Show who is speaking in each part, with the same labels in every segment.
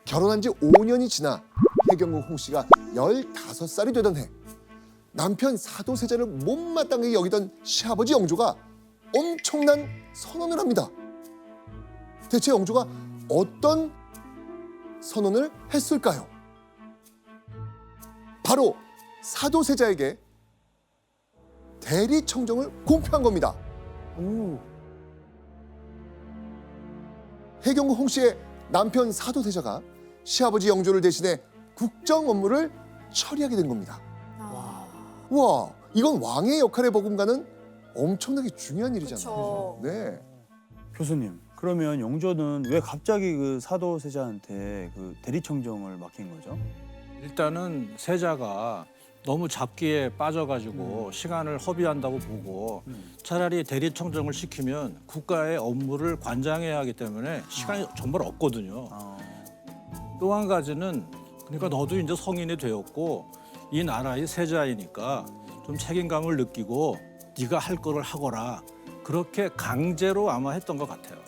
Speaker 1: 결혼한 지 5년이 지나 해경궁 홍 씨가 15살이 되던 해 남편 사도세자를 못마땅하게 여기던 시아버지 영조가 엄청난 선언을 합니다. 대체 영조가 어떤 선언을 했을까요? 바로 사도세자에게 대리청정을 공표한 겁니다. 해경궁 홍 씨의 남편 사도세자가 시아버지 영조를 대신해 국정 업무를 처리하게 된 겁니다. 와, 이건 왕의 역할에 버금가는 엄청나게 중요한 일이잖아요.
Speaker 2: 그쵸.
Speaker 1: 네.
Speaker 3: 교수님, 그러면 영조는 왜 갑자기 그 사도세자한테 그 대리청정을 맡긴 거죠?
Speaker 4: 일단은 세자가 너무 잡기에 빠져가지고 시간을 허비한다고 보고 차라리 대리청정을 시키면 국가의 업무를 관장해야 하기 때문에 시간이 정말 없거든요. 또 한 가지는 그러니까 너도 이제 성인이 되었고 이 나라의 세자이니까 좀 책임감을 느끼고 네가 할 거를 하거라. 그렇게 강제로 아마 했던 것 같아요.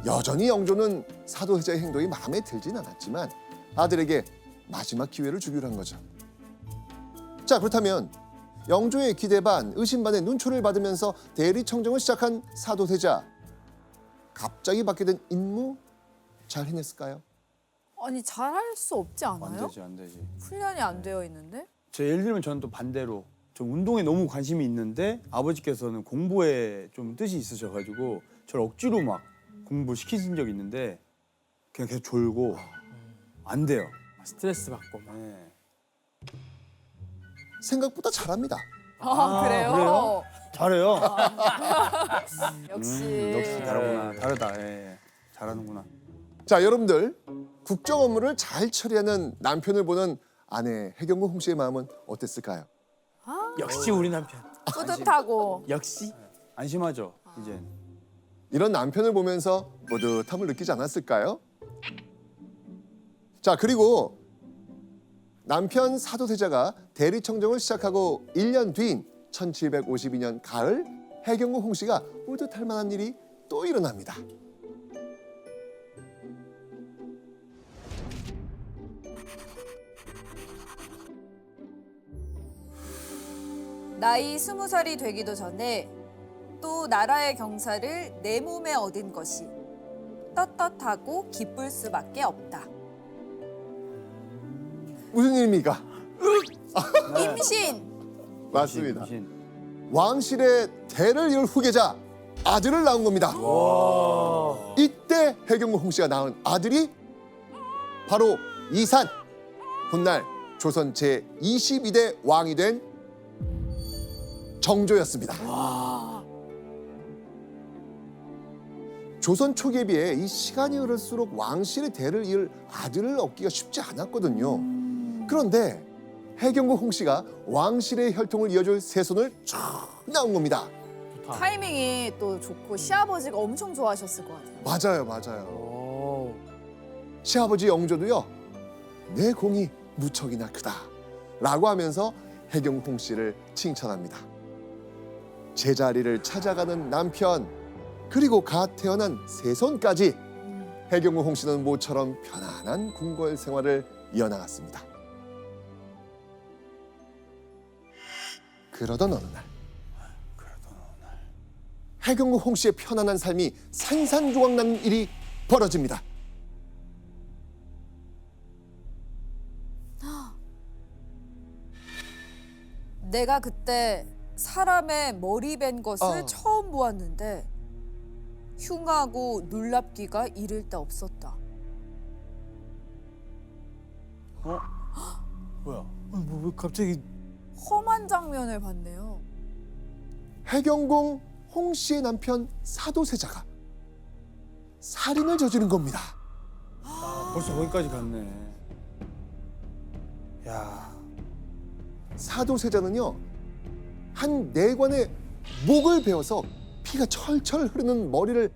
Speaker 1: 여전히 영조는 사도세자의 행동이 마음에 들진 않았지만 아들에게 마지막 기회를 주기로 한 거죠. 자, 그렇다면 영조의 기대 반, 의심 반의 눈초를 받으면서 대리청정을 시작한 사도세자. 갑자기 받게 된 임무 잘 해냈을까요?
Speaker 2: 아니 잘할 수 없지
Speaker 3: 안
Speaker 2: 않아요?
Speaker 3: 되지, 안 되지.
Speaker 2: 훈련이 안 되어 있는데?
Speaker 3: 저 예를 들면 저는 또 반대로 좀 운동에 너무 관심이 있는데 아버지께서는 공부에 좀 뜻이 있으셔가지고 저를 억지로 막 공부시키신 적이 있는데 그냥 계속 졸고 안 돼요.
Speaker 5: 스트레스 받고 막.
Speaker 3: 네.
Speaker 1: 생각보다 잘합니다.
Speaker 2: 그래요?
Speaker 3: 잘해요.
Speaker 2: 역시.
Speaker 3: 역시 다르구나. 다르다. 예. 잘하는구나.
Speaker 1: 자, 여러분들 국정 업무를 잘 처리하는 남편을 보는 아내 해경궁 홍 씨의 마음은 어땠을까요?
Speaker 5: 역시 우리 남편.
Speaker 2: 뿌듯하고.
Speaker 5: 역시.
Speaker 3: 안심하죠. 이제.
Speaker 1: 이런 남편을 보면서 뿌듯함을 느끼지 않았을까요? 자, 그리고 남편 사도세자가 대리청정을 시작하고 1년 뒤인 1752년 가을 해경궁 홍 씨가 뿌듯할 만한 일이 또 일어납니다.
Speaker 2: 나이 20살이 되기도 전에 또 나라의 경사를 내 몸에 얻은 것이 떳떳하고 기쁠 수밖에 없다.
Speaker 1: 무슨 일입니까?
Speaker 2: 임신!
Speaker 1: 맞습니다.
Speaker 3: 신.
Speaker 1: 왕실의 대를 이을 후계자 아들을 낳은 겁니다. 이때 해경궁 홍 씨가 낳은 아들이 바로 이산, 훗날 조선 제22대 왕이 된 정조였습니다. 조선 초기에 비해 이 시간이 흐를수록 왕실의 대를 이을 아들을 얻기가 쉽지 않았거든요. 그런데 해경궁 홍 씨가 왕실의 혈통을 이어줄 세손을 쫙 낳은 겁니다.
Speaker 2: 타이밍이 또 좋고 시아버지가 엄청 좋아하셨을 것 같아요.
Speaker 1: 맞아요. 시아버지 영조도요. 내 공이 무척이나 크다 라고 하면서 해경궁 홍 씨를 칭찬합니다. 제자리를 찾아가는 남편 그리고 갓 태어난 세손까지 해경궁 홍 씨는 모처럼 편안한 궁궐 생활을 이어나갔습니다. 그러던 어느 날 해경궁 홍 씨의 편안한 삶이 산산조각나는 일이 벌어집니다.
Speaker 2: 내가 그때 사람의 머리 벤 것을
Speaker 1: 어.
Speaker 2: 처음 보았는데 흉하고 놀랍기가 이를 데 없었다.
Speaker 3: 뭐야?
Speaker 5: 왜 갑자기
Speaker 2: 험한 장면을 봤네요.
Speaker 1: 해경궁 홍 씨의 남편 사도세자가 살인을 저지른 겁니다.
Speaker 3: 벌써 거기까지 갔네. 야.
Speaker 1: 사도세자는요 한 내관의 목을 베어서 피가 철철 흐르는 머리를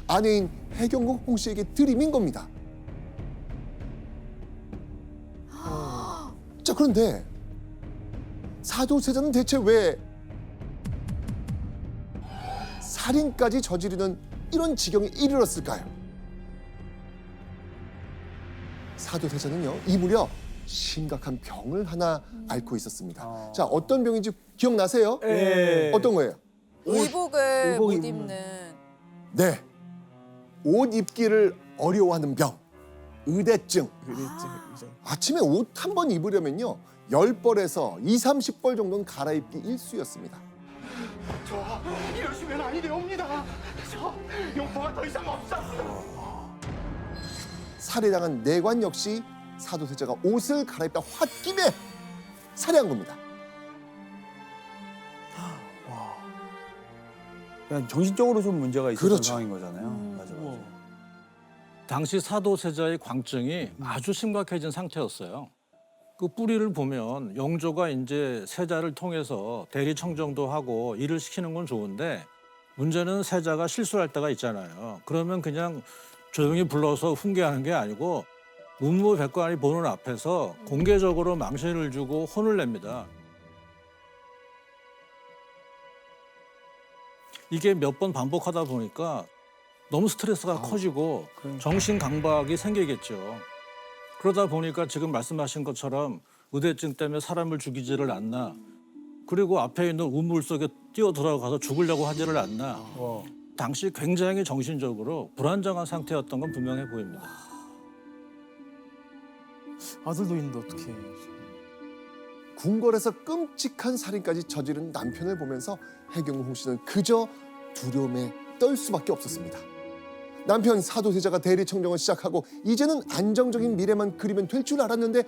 Speaker 1: 아내인 해경궁 홍 씨에게 들이민 겁니다. 자, 그런데 사도세자는 대체 왜 살인까지 저지르는 이런 지경에 이르렀을까요? 사도세자는요 이 무렵 심각한 병을 하나 앓고 있었습니다.
Speaker 3: 아.
Speaker 1: 자, 어떤 병인지 기억나세요?
Speaker 3: 예.
Speaker 1: 어떤 거예요?
Speaker 2: 의복을
Speaker 5: 의복
Speaker 2: 못
Speaker 5: 입는.
Speaker 2: 입는
Speaker 1: 네, 옷 입기를 어려워하는 병, 의대증. 아침에 옷 한 번 입으려면요 10벌에서 20, 30벌 정도는 갈아입기 일쑤였습니다.
Speaker 6: 저 이러시면 아니 되옵니다. 저 용서가 더 이상 없사옵니다.
Speaker 1: 살해당한 내관 역시 사도세자가 옷을 갈아입다 홧김에 살해한 겁니다.
Speaker 3: 그냥 정신적으로 좀 문제가 있었던
Speaker 1: 그렇죠.
Speaker 3: 상황인 거잖아요. 맞아.
Speaker 4: 당시 사도세자의 광증이 아주 심각해진 상태였어요. 그 뿌리를 보면 영조가 이제 세자를 통해서 대리 청정도 하고 일을 시키는 건 좋은데 문제는 세자가 실수할 때가 있잖아요. 그러면 그냥 조용히 불러서 훈계하는 게 아니고 문무백관이 보는 앞에서 공개적으로 망신을 주고 혼을 냅니다. 이게 몇 번 반복하다 보니까 너무 스트레스가 커지고 정신 강박이 생기겠죠. 그러다 보니까 지금 말씀하신 것처럼 의대증 때문에 사람을 죽이지를 않나. 그리고 앞에 있는 우물 속에 뛰어 들어가서 죽으려고 하지를 않나. 당시 굉장히 정신적으로 불안정한 상태였던 건 분명해 보입니다.
Speaker 5: 아들도 있는데 어떻게?
Speaker 1: 궁궐에서 끔찍한 살인까지 저지른 남편을 보면서 해경궁 씨는 그저 두려움에 떨 수밖에 없었습니다. 남편 사도세자가 대리청정을 시작하고 이제는 안정적인 미래만 그리면 될 줄 알았는데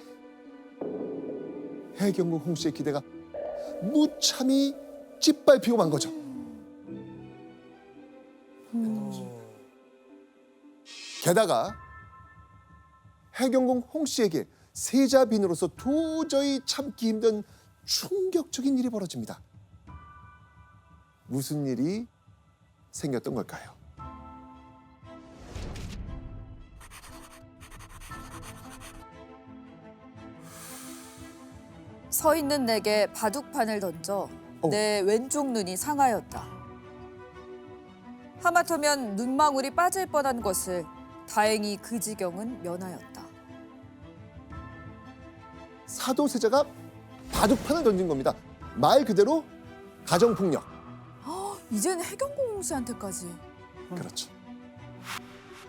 Speaker 1: 해경궁 홍 씨의 기대가 무참히 짓밟히고 만 거죠. 게다가 해경궁 홍 씨에게 세자빈으로서 도저히 참기 힘든 충격적인 일이 벌어집니다. 무슨 일이 생겼던 걸까요?
Speaker 2: 서 있는 내게 바둑판을 던져 내 왼쪽 눈이 상하였다. 하마터면 눈망울이 빠질 뻔한 것을 다행히 그 지경은 면하였다.
Speaker 1: 사도세자가 바둑판을 던진 겁니다. 말 그대로 가정폭력.
Speaker 2: 이제는 해경궁 씨한테까지.
Speaker 1: 그렇죠.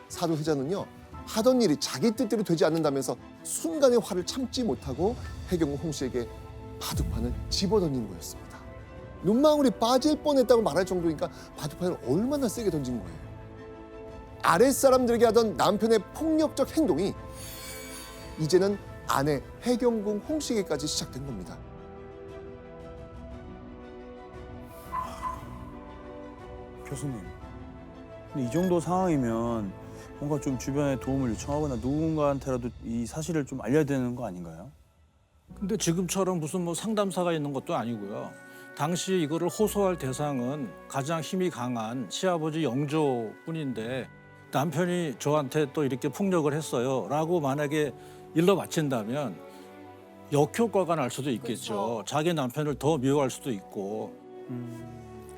Speaker 1: 사도세자는요 하던 일이 자기 뜻대로 되지 않는다면서 순간의 화를 참지 못하고 해경궁 홍 씨에게 바둑판을 집어던진 거였습니다. 눈망울이 빠질 뻔했다고 말할 정도니까 바둑판을 얼마나 세게 던진 거예요. 아랫사람들에게 하던 남편의 폭력적 행동이 이제는 아내 해경궁 홍 씨에게까지 시작된 겁니다.
Speaker 3: 교수님. 근데 이 정도 상황이면 뭔가 좀 주변에 도움을 요청하거나 누군가한테라도 이 사실을 좀 알려야 되는 거 아닌가요?
Speaker 4: 근데 지금처럼 무슨 뭐 상담사가 있는 것도 아니고요. 당시 이거를 호소할 대상은 가장 힘이 강한 시아버지 영조뿐인데 남편이 저한테 또 이렇게 폭력을 했어요 라고 만약에 일러 바친다면 역효과가 날 수도 있겠죠. 자기 남편을 더 미워할 수도 있고.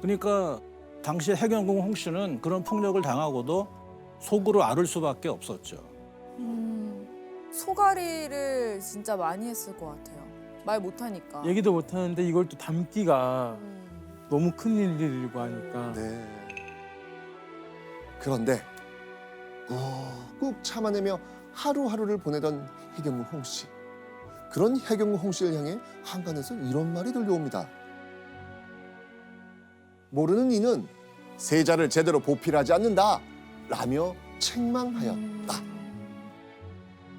Speaker 4: 그러니까 당시 해경궁 홍 씨는 그런 폭력을 당하고도 속으로 앓을 수밖에 없었죠.
Speaker 2: 소가리를 진짜 많이 했을 것 같아요. 말 못하니까.
Speaker 5: 얘기도 못 하는데 이걸 또 담기가 너무 큰 일이고 하니까.
Speaker 1: 네. 그런데 꾹 참아내며 하루하루를 보내던 해경궁 홍 씨. 그런 해경궁 홍 씨를 향해 한간에서 이런 말이 들려옵니다. 모르는 이는 세자를 제대로 보필하지 않는다 라며 책망하였다.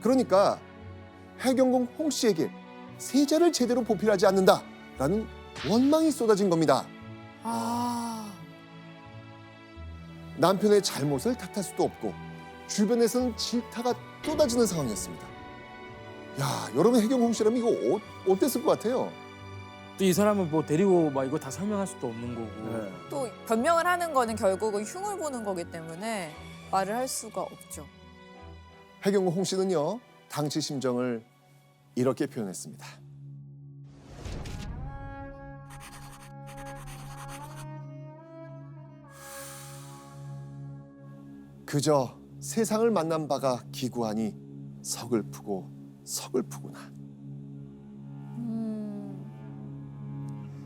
Speaker 1: 그러니까 해경궁 홍 씨에게 세자를 제대로 보필하지 않는다라는 원망이 쏟아진 겁니다. 남편의 잘못을 탓할 수도 없고 주변에서는 질타가 쏟아지는 상황이었습니다. 야, 여러분 해경궁 씨라면 이거 어땠을 것 같아요?
Speaker 5: 또 이 사람은 뭐 데리고 막 이거 다 설명할 수도 없는 거고.
Speaker 3: 네.
Speaker 2: 또 변명을 하는 거는 결국은 흉을 보는 거기 때문에 말을 할 수가 없죠.
Speaker 1: 해경궁 홍 씨는요 당시 심정을 이렇게 표현했습니다. 그저 세상을 만난 바가 기구하니 서글프고 서글프구나.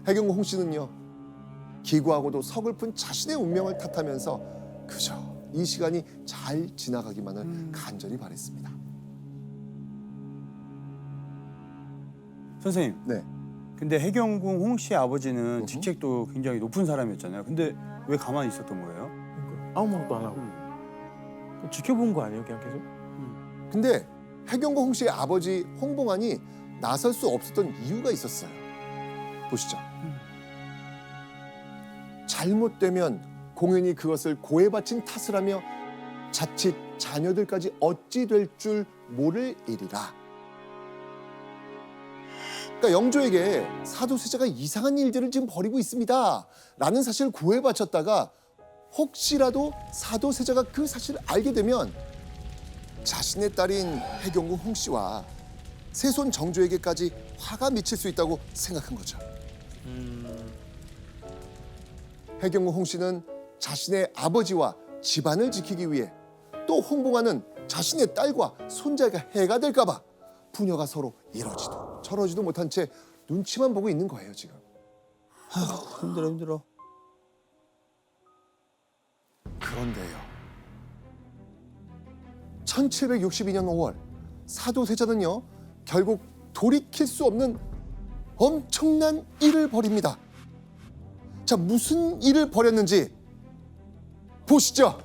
Speaker 1: 해경궁 홍 씨는요, 기구하고도 서글픈 자신의 운명을 탓하면서 그저 이 시간이 잘 지나가기만을 간절히 바랬습니다.
Speaker 3: 선생님,
Speaker 1: 네.
Speaker 3: 근데 해경궁 홍 씨의 아버지는
Speaker 1: 으흠.
Speaker 3: 직책도 굉장히 높은 사람이었잖아요. 근데 왜 가만히 있었던 거예요?
Speaker 5: 그러니까 아무 말도 안 하고 지켜본 거 아니에요, 그냥 계속?
Speaker 1: 근데 해경궁 홍 씨의 아버지 홍봉안이 나설 수 없었던 이유가 있었어요. 보시죠. 잘못되면 공연히 그것을 고에 바친 탓을 하며 자칫 자녀들까지 어찌 될 줄 모를 일이라. 그러니까 영조에게 사도세자가 이상한 일들을 지금 벌이고 있습니다 라는 사실을 고에 바쳤다가 혹시라도 사도세자가 그 사실을 알게 되면 자신의 딸인 해경궁 홍 씨와 세손 정조에게까지 화가 미칠 수 있다고 생각한 거죠. 해경궁 홍 씨는 자신의 아버지와 집안을 지키기 위해 또 홍봉안은 자신의 딸과 손자가 해가 될까 봐 부녀가 서로 이러지도 저러지도 못한 채 눈치만 보고 있는 거예요, 지금.
Speaker 3: 힘들어.
Speaker 1: 그런데요. 1762년 5월 사도세자는요, 결국 돌이킬 수 없는 엄청난 일을 벌입니다. 자, 무슨 일을 벌였는지 보시죠.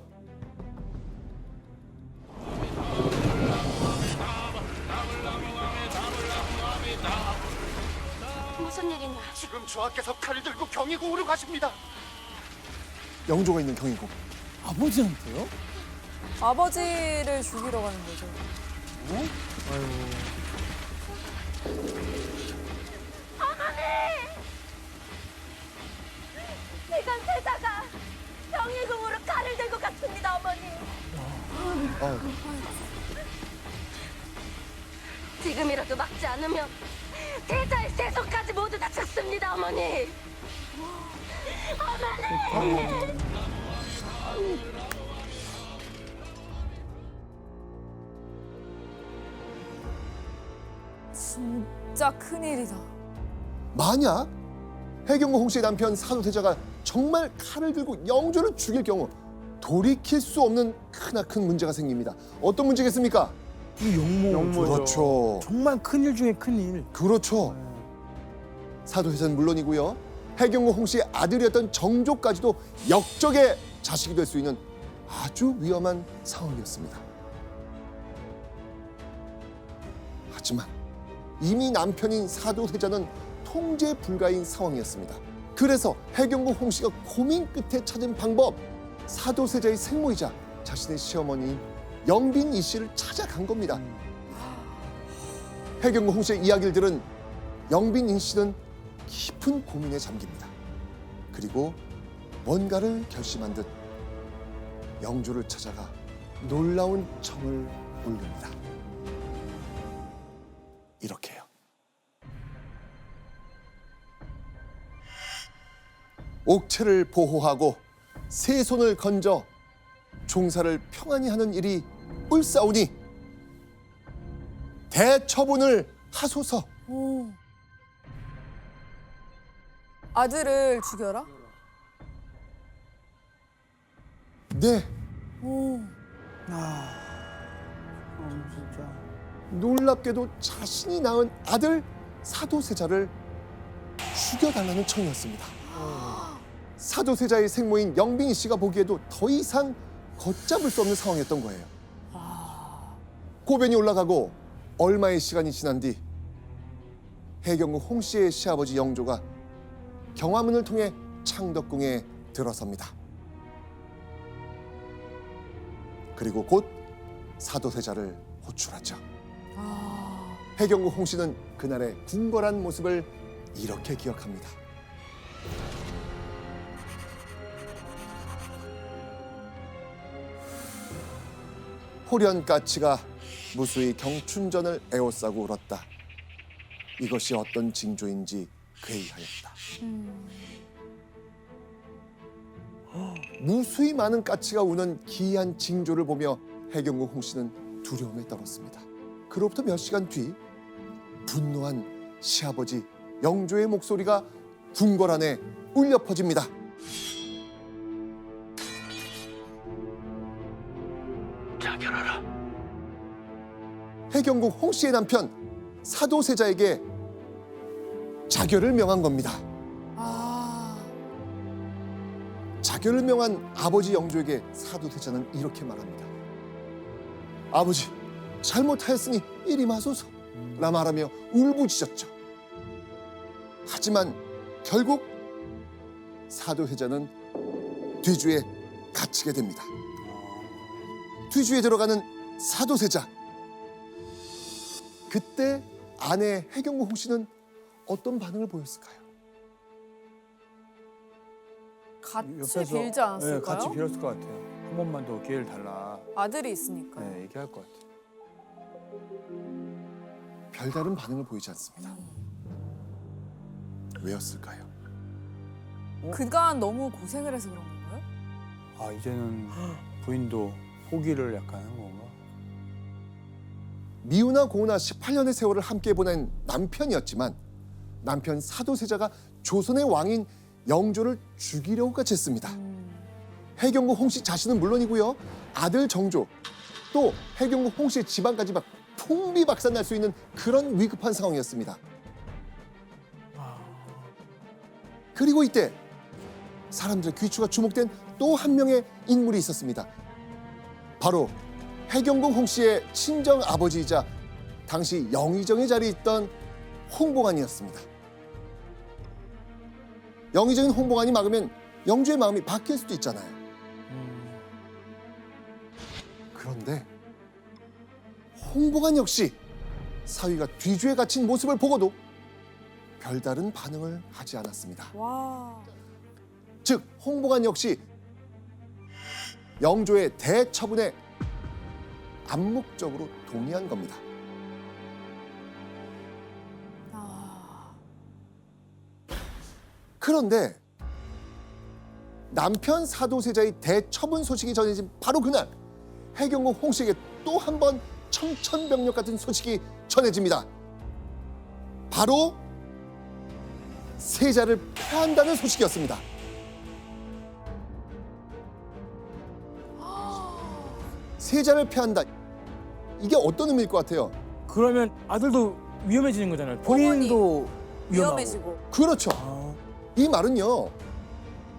Speaker 7: 무슨 일이냐?
Speaker 6: 지금 저하께서 칼을 들고 경희궁으로 가십니다.
Speaker 1: 영조가 있는 경희궁.
Speaker 5: 아버지한테요?
Speaker 2: 아버지를 죽이러 가는 거죠.
Speaker 7: 지금 세자가 경희궁으로 칼을 들고 갔습니다, 어머니. 지금이라도 막지 않으면 세자의 세손까지 모두 다 죽습니다, 어머니. 어머니!
Speaker 2: 진짜 큰일이다.
Speaker 1: 만약 해경궁 홍 씨의 남편 사도세자가 정말 칼을 들고 영조를 죽일 경우 돌이킬 수 없는 크나큰 문제가 생깁니다. 어떤 문제겠습니까?
Speaker 5: 이 영모죠.
Speaker 1: 그렇죠.
Speaker 5: 정말 큰일 중에 큰일.
Speaker 1: 그렇죠. 사도세자는 물론이고요. 해경궁 홍 씨의 아들이었던 정조까지도 역적의 자식이 될 수 있는 아주 위험한 상황이었습니다. 하지만 이미 남편인 사도세자는 통제 불가인 상황이었습니다. 그래서 해경궁 홍 씨가 고민 끝에 찾은 방법, 사도세자의 생모이자 자신의 시어머니인 영빈 이 씨를 찾아간 겁니다. 해경궁 홍 씨의 이야기를 들은 영빈 이 씨는 깊은 고민에 잠깁니다. 그리고 뭔가를 결심한 듯 영조를 찾아가 놀라운 청을 울립니다. 이렇게요. 옥체를 보호하고 세손을 건져 종사를 평안히 하는 일이 뿔싸우니 대처분을 하소서.
Speaker 2: 오. 아들을 죽여라?
Speaker 1: 네,
Speaker 2: 오.
Speaker 3: 진짜.
Speaker 1: 놀랍게도 자신이 낳은 아들 사도세자를 죽여달라는 청이었습니다. 사도세자의 생모인 영빈이 씨가 보기에도 더 이상 걷잡을 수 없는 상황이었던 거예요. 고변이 올라가고 얼마의 시간이 지난 뒤 해경궁 홍 씨의 시아버지 영조가 경화문을 통해 창덕궁에 들어섭니다. 그리고 곧 사도세자를 호출하죠. 해경궁 홍 씨는 그날의 궁궐한 모습을 이렇게 기억합니다. 호련까치가 무수히 경춘전을 에워싸고 울었다. 이것이 어떤 징조인지 괴이하였다. 무수히 많은 까치가 우는 기이한 징조를 보며 해경궁 홍 씨는 두려움에 떨었습니다. 그로부터 몇 시간 뒤 분노한 시아버지 영조의 목소리가 궁궐 안에 울려 퍼집니다.
Speaker 6: 자결하라.
Speaker 1: 해경궁 홍씨의 남편 사도세자에게 자결을 명한 겁니다.
Speaker 2: 아,
Speaker 1: 자결을 명한 아버지 영조에게 사도세자는 이렇게 말합니다. 아버지, 잘못하였으니 이리 마소서 라 말하며 울부짖었죠. 하지만 결국 사도세자는 뒤주에 갇히게 됩니다. 뒤주에 들어가는 사도세자. 그때 아내 해경궁 홍씨는 어떤 반응을 보였을까요?
Speaker 2: 같이
Speaker 3: 옆에서,
Speaker 2: 빌지 않았을까요?
Speaker 3: 네, 같이 빌었을 것 같아요. 한 번만 더 기회를 달라.
Speaker 2: 아들이 있으니까.
Speaker 3: 네, 얘기할 것 같아요.
Speaker 1: 별다른 반응을 보이지 않습니다. 왜였을까요?
Speaker 2: 그간 너무 고생을 해서 그런 건가요?
Speaker 3: 아, 이제는 부인도 포기를 약간 한 건가?
Speaker 1: 미우나 고우나 18년의 세월을 함께 보낸 남편이었지만 남편 사도세자가 조선의 왕인 영조를 죽이려고까지 했습니다. 해경궁 홍씨 자신은 물론이고요. 아들 정조 또 해경궁 홍씨의 집안까지 막 풍비박산날 수 있는 그런 위급한 상황이었습니다. 그리고 이때 사람들의 귀추가 주목된 또 한 명의 인물이 있었습니다. 바로 해경궁 홍씨의 친정 아버지이자 당시 영의정의 자리에 있던 홍봉안이었습니다. 영의정인 홍봉안이 막으면 영조의 마음이 바뀔 수도 있잖아요. 그런데 홍봉안 역시 사위가 뒤주에 갇힌 모습을 보고도 별다른 반응을 하지 않았습니다.
Speaker 2: 와.
Speaker 1: 즉 홍봉안 역시 영조의 대처분에 암묵적으로 동의한 겁니다.
Speaker 2: 아.
Speaker 1: 그런데 남편 사도세자의 대처분 소식이 전해진 바로 그날 해경궁 홍씨에게 또 한 번 청천벽력 같은 소식이 전해집니다. 바로 세자를 패한다는 소식이었습니다. 세자를 패한다. 이게 어떤 의미일 것 같아요?
Speaker 5: 그러면 아들도 위험해지는 거잖아요. 본인도 위험하고.
Speaker 2: 위험해지고.
Speaker 1: 그렇죠.
Speaker 5: 아,
Speaker 1: 이 말은요.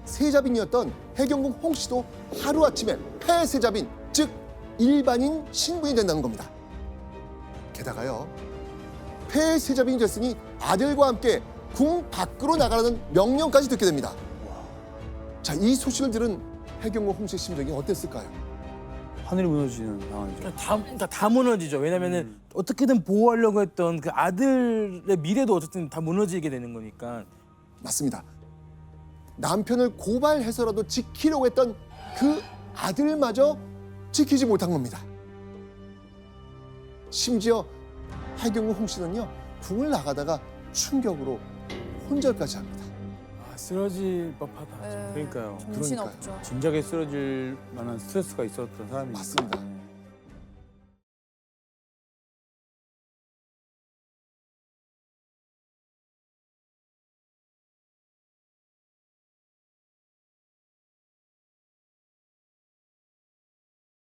Speaker 1: 세자빈이었던 해경궁 홍씨도 하루아침에 폐세자빈, 즉 일반인 신분이 된다는 겁니다. 게다가요. 폐세자빈이 됐으니 아들과 함께 궁 밖으로 나가라는 명령까지 듣게 됩니다. 자, 이 소식을 들은 해경궁 홍씨의 심정이 어땠을까요?
Speaker 3: 하늘이 무너지는 상황이죠.
Speaker 5: 그러니까 다 무너지죠. 왜냐면은 어떻게든 보호하려고 했던 그 아들의 미래도 어쨌든 다 무너지게 되는 거니까.
Speaker 1: 맞습니다. 남편을 고발해서라도 지키려고 했던 그 아들마저 지키지 못한 겁니다. 심지어 해경궁 홍씨는요, 궁을 나가다가 충격으로 혼절까지 합니다.
Speaker 5: 아, 쓰러질 법하다.
Speaker 2: 네.
Speaker 3: 그러니까요.
Speaker 2: 정신
Speaker 1: 그러니까요.
Speaker 2: 없죠.
Speaker 3: 진작에 쓰러질 만한 스트레스가 있었던 사람이니까.
Speaker 1: 맞습니다.